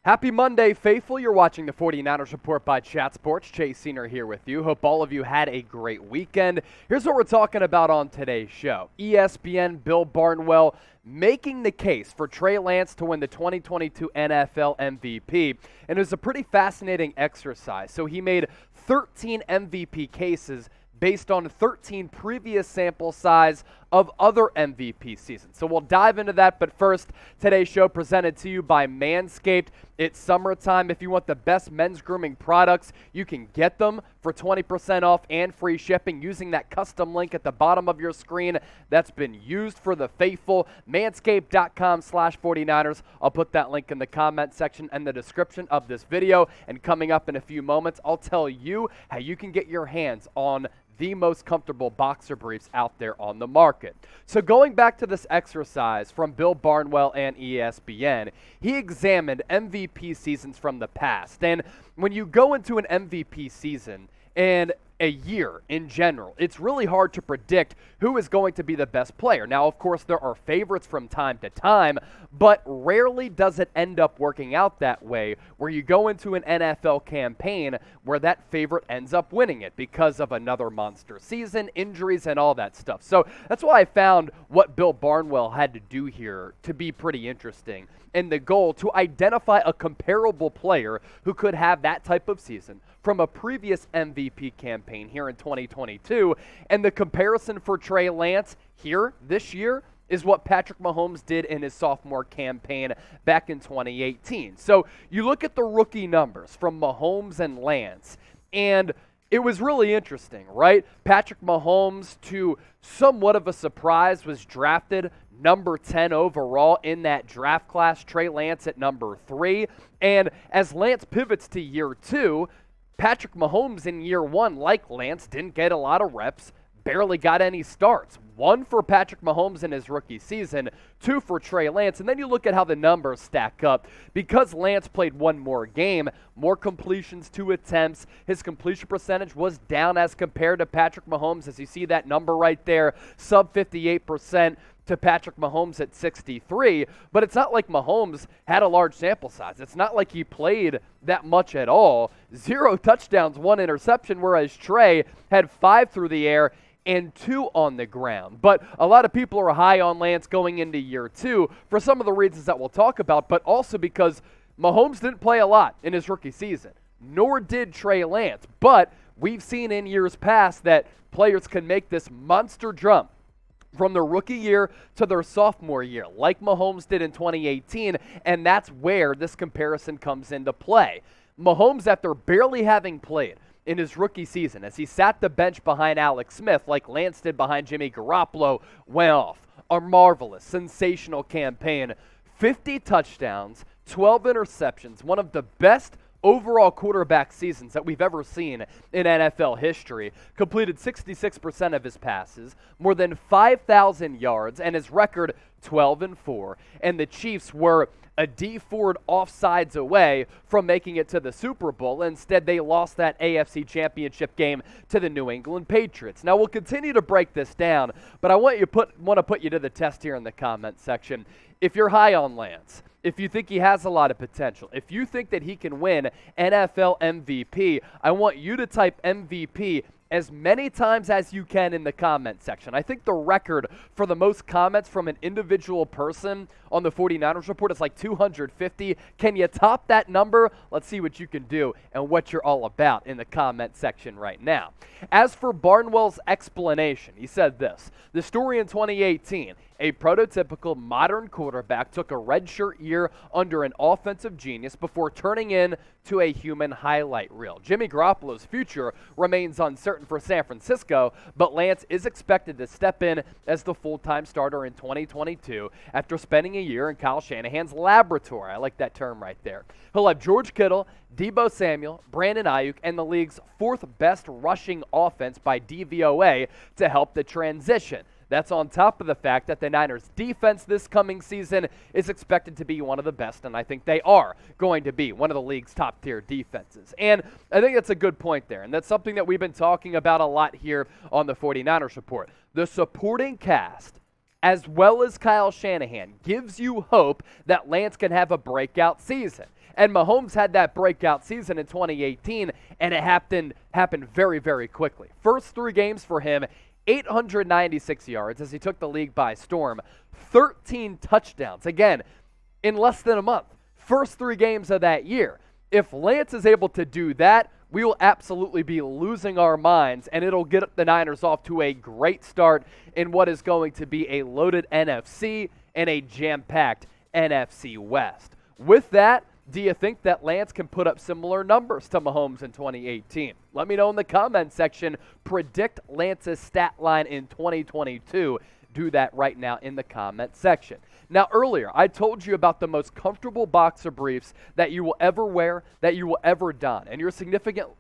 Happy Monday, faithful. You're watching the 49ers Report by Chat Sports. Chase Senior here with you. Hope all of you had a great weekend. Here's what we're talking about on today's show. ESPN Bill Barnwell making the case for Trey Lance to win the 2022 NFL MVP. And it was a pretty fascinating exercise. So he made 13 MVP cases based on 13 previous sample size of other MVP seasons. So we'll dive into that, but first, today's show presented to you by Manscaped. It's summertime. If you want the best men's grooming products, you can get them for 20% off and free shipping using that custom link at the bottom of your screen that's been used for the faithful. Manscaped.com/49ers. I'll put that link in the comment section and the description of this video. And coming up in a few moments, I'll tell you how you can get your hands on the most comfortable boxer briefs out there on the market. So going back to this exercise from Bill Barnwell and ESPN, he examined MVP seasons from the past. And when you go into an MVP season and a year in general, it's really hard to predict who is going to be the best player. Now, of course, there are favorites from time to time, but rarely does it end up working out that way where you go into an NFL campaign where that favorite ends up winning it because of another monster season, injuries, and all that stuff. So that's why I found what Bill Barnwell had to do here to be pretty interesting, and the goal to identify a comparable player who could have that type of season from a previous MVP campaign here in 2022, and the comparison for Trey Lance here this year is what Patrick Mahomes did in his sophomore campaign back in 2018. So you look at the rookie numbers from Mahomes and Lance, and it was really interesting, right? Patrick Mahomes, to somewhat of a surprise, was drafted number 10 overall in that draft class. Trey Lance at number 3. And as Lance pivots to year 2, Patrick Mahomes in year 1, like Lance, didn't get a lot of reps, barely got any starts. 1 for Patrick Mahomes in his rookie season, 2 for Trey Lance. And then you look at how the numbers stack up. Because Lance played 1 more game, more completions, 2 attempts, his completion percentage was down as compared to Patrick Mahomes, as you see that number right there, sub 58% to Patrick Mahomes at 63, but it's not like Mahomes had a large sample size. It's not like he played that much at all. 0 touchdowns, 1 interception, whereas Trey had 5 through the air and 2 on the ground. But a lot of people are high on Lance going into year 2 for some of the reasons that we'll talk about, but also because Mahomes didn't play a lot in his rookie season, nor did Trey Lance. But we've seen in years past that players can make this monster jump from their rookie year to their sophomore year, like Mahomes did in 2018, and that's where this comparison comes into play. Mahomes, after barely having played in his rookie season, as he sat the bench behind Alex Smith, like Lance did behind Jimmy Garoppolo, went off a marvelous, sensational campaign. 50 touchdowns, 12 interceptions, one of the best overall quarterback seasons that we've ever seen in NFL history. Completed 66% of his passes, more than 5,000 yards, and his record 12-4. And the Chiefs were a D Ford offsides away from making it to the Super Bowl. Instead, they lost that AFC Championship game to the New England Patriots. Now, we'll continue to break this down, but I want to put you to the test here in the comment section. If you're high on Lance, if you think he has a lot of potential, if you think that he can win NFL MVP, I want you to type MVP as many times as you can in the comment section. I think the record for the most comments from an individual person on the 49ers Report is like 250. Can you top that number? Let's see what you can do and what you're all about in the comment section right now. As for Barnwell's explanation, he said this: the story in 2018, a prototypical modern quarterback took a redshirt year under an offensive genius before turning into a human highlight reel. Jimmy Garoppolo's future remains uncertain for San Francisco, but Lance is expected to step in as the full-time starter in 2022 after spending a year in Kyle Shanahan's laboratory. I like that term right there. He'll have George Kittle, Deebo Samuel, Brandon Ayuk, and the league's 4th best rushing offense by DVOA to help the transition. That's on top of the fact that the Niners' defense this coming season is expected to be one of the best, and I think they are going to be one of the league's top-tier defenses. And I think that's a good point there, and that's something that we've been talking about a lot here on the 49ers Report. The supporting cast as well as Kyle Shanahan, gives you hope that Lance can have a breakout season. And Mahomes had that breakout season in 2018, and it happened very, very quickly. First 3 games for him, 896 yards as he took the league by storm, 13 touchdowns. Again, in less than a month. First 3 games of that year. If Lance is able to do that, we will absolutely be losing our minds, and it'll get the Niners off to a great start in what is going to be a loaded NFC and a jam-packed NFC West. With that, do you think that Lance can put up similar numbers to Mahomes in 2018? Let me know in the comment section. Predict Lance's stat line in 2022. Do that right now in the comment section. Now, earlier, I told you about the most comfortable boxer briefs that you will ever wear, that you will ever don. And your significant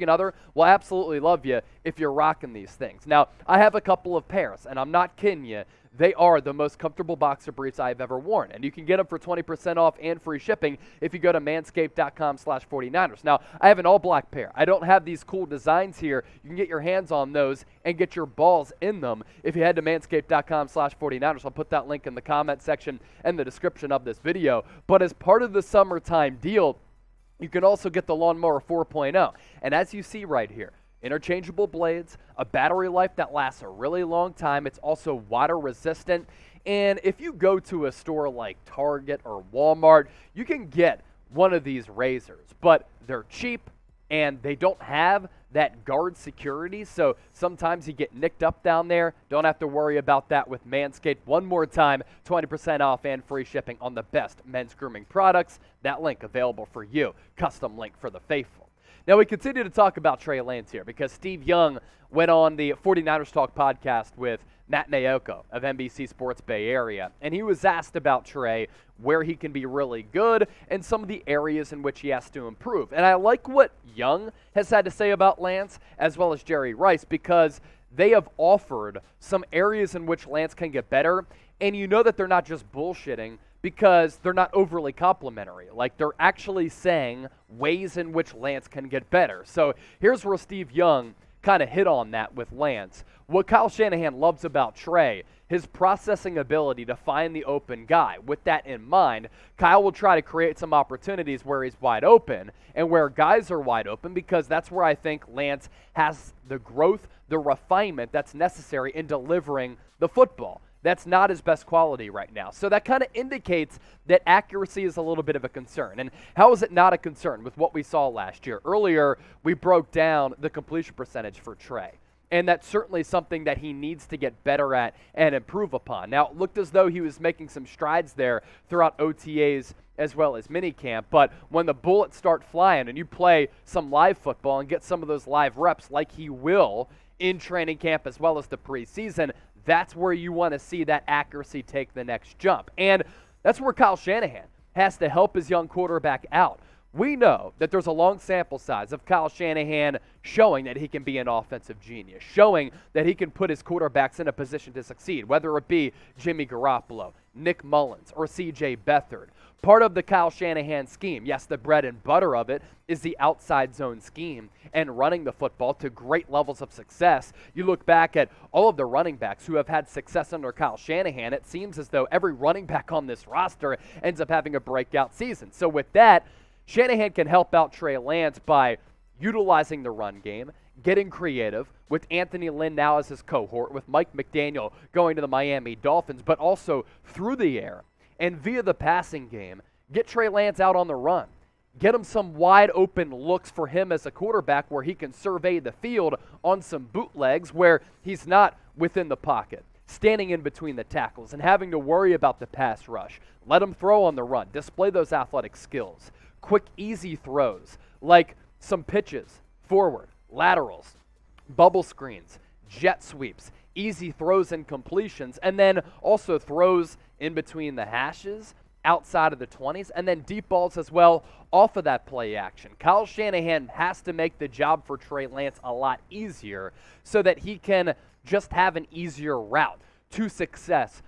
other will absolutely love you if you're rocking these things. Now, I have a couple of pairs, and I'm not kidding you. They are the most comfortable boxer briefs I've ever worn. And you can get them for 20% off and free shipping if you go to manscaped.com/49ers. Now, I have an all-black pair. I don't have these cool designs here. You can get your hands on those and get your balls in them if you head to manscaped.com/49ers. I'll put that link in the comment section and the description of this video. But as part of the summertime deal, you can also get the Lawnmower 4.0. And as you see right here, interchangeable blades, a battery life that lasts a really long time. It's also water resistant. And if you go to a store like Target or Walmart, you can get one of these razors, but they're cheap and they don't have that guard security. So sometimes you get nicked up down there. Don't have to worry about that with Manscaped. One more time, 20% off and free shipping on the best men's grooming products. That link available for you. Custom link for the faithful. Now, we continue to talk about Trey Lance here because Steve Young went on the 49ers Talk podcast with Matt Naoko of NBC Sports Bay Area, and he was asked about Trey, where he can be really good, and some of the areas in which he has to improve. And I like what Young has had to say about Lance, as well as Jerry Rice, because they have offered some areas in which Lance can get better, and you know that they're not just bullshitting, because they're not overly complimentary. Like, they're actually saying ways in which Lance can get better. So here's where Steve Young kind of hit on that with Lance. What Kyle Shanahan loves about Trey, his processing ability to find the open guy. With that in mind, Kyle will try to create some opportunities where he's wide open and where guys are wide open, because that's where I think Lance has the growth, the refinement that's necessary in delivering the football. That's not his best quality right now. So that kind of indicates that accuracy is a little bit of a concern. And how is it not a concern with what we saw last year? Earlier, we broke down the completion percentage for Trey. And that's certainly something that he needs to get better at and improve upon. Now, it looked as though he was making some strides there throughout OTAs as well as minicamp. But when the bullets start flying and you play some live football and get some of those live reps like he will in training camp as well as the preseason, that's where you want to see that accuracy take the next jump. And that's where Kyle Shanahan has to help his young quarterback out. We know that there's a long sample size of Kyle Shanahan showing that he can be an offensive genius, showing that he can put his quarterbacks in a position to succeed, whether it be Jimmy Garoppolo, Nick Mullins, or C.J. Beathard. Part of the Kyle Shanahan scheme, yes, the bread and butter of it, is the outside zone scheme and running the football to great levels of success. You look back at all of the running backs who have had success under Kyle Shanahan, it seems as though every running back on this roster ends up having a breakout season. So with that, Shanahan can help out Trey Lance by utilizing the run game, getting creative, with Anthony Lynn now as his cohort, with Mike McDaniel going to the Miami Dolphins, but also through the air and via the passing game, get Trey Lance out on the run. Get him some wide open looks for him as a quarterback where he can survey the field on some bootlegs where he's not within the pocket, standing in between the tackles and having to worry about the pass rush. Let him throw on the run, display those athletic skills. Quick, easy throws, like some pitches, forward, laterals, bubble screens, jet sweeps, easy throws and completions, and then also throws in between the hashes, outside of the 20s, and then deep balls as well off of that play action. Kyle Shanahan has to make the job for Trey Lance a lot easier so that he can just have an easier route to success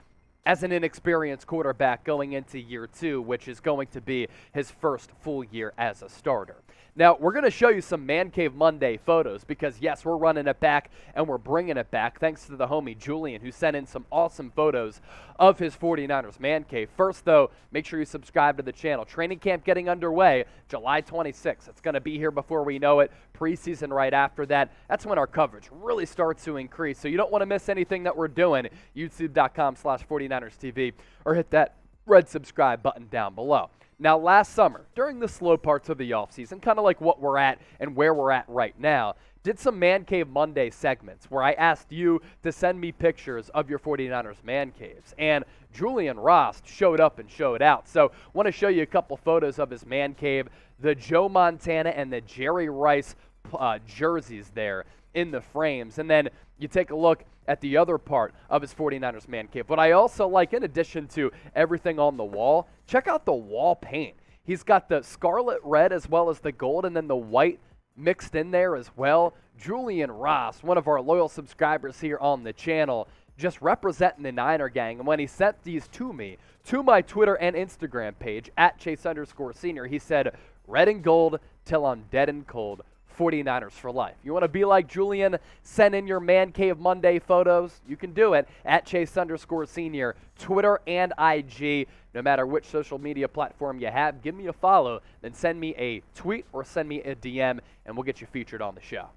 as an inexperienced quarterback going into year 2, which is going to be his first full year as a starter. Now, we're going to show you some Man Cave Monday photos because, yes, we're running it back and we're bringing it back thanks to the homie Julian, who sent in some awesome photos of his 49ers Man Cave. First, though, make sure you subscribe to the channel. Training camp getting underway July 26th. It's going to be here before we know it. Preseason right after that. That's when our coverage really starts to increase. So you don't want to miss anything that we're doing. YouTube.com/49erstv or hit that red subscribe button down below. Now, last summer, during the slow parts of the offseason, kind of like what we're at and where we're at right now, did some Man Cave Monday segments where I asked you to send me pictures of your 49ers Man Caves. And Julian Rost showed up and showed out. So want to show you a couple photos of his Man Cave, the Joe Montana and the Jerry Rice jerseys there in the frames. And then you take a look at the other part of his 49ers Man Cave. But I also like, in addition to everything on the wall, check out the wall paint. He's got the scarlet red as well as the gold and then the white mixed in there as well. Julian Ross, one of our loyal subscribers here on the channel, just representing the Niner gang. And when he sent these to me, to my Twitter and Instagram page, @Chase_Senior, he said, "Red and gold till I'm dead and cold. 49ers for life." You want to be like Julian? Send in your Man Cave Monday photos. You can do it @Chase_Senior, Twitter and IG. No matter which social media platform you have, give me a follow, then send me a tweet or send me a DM, and we'll get you featured on the show.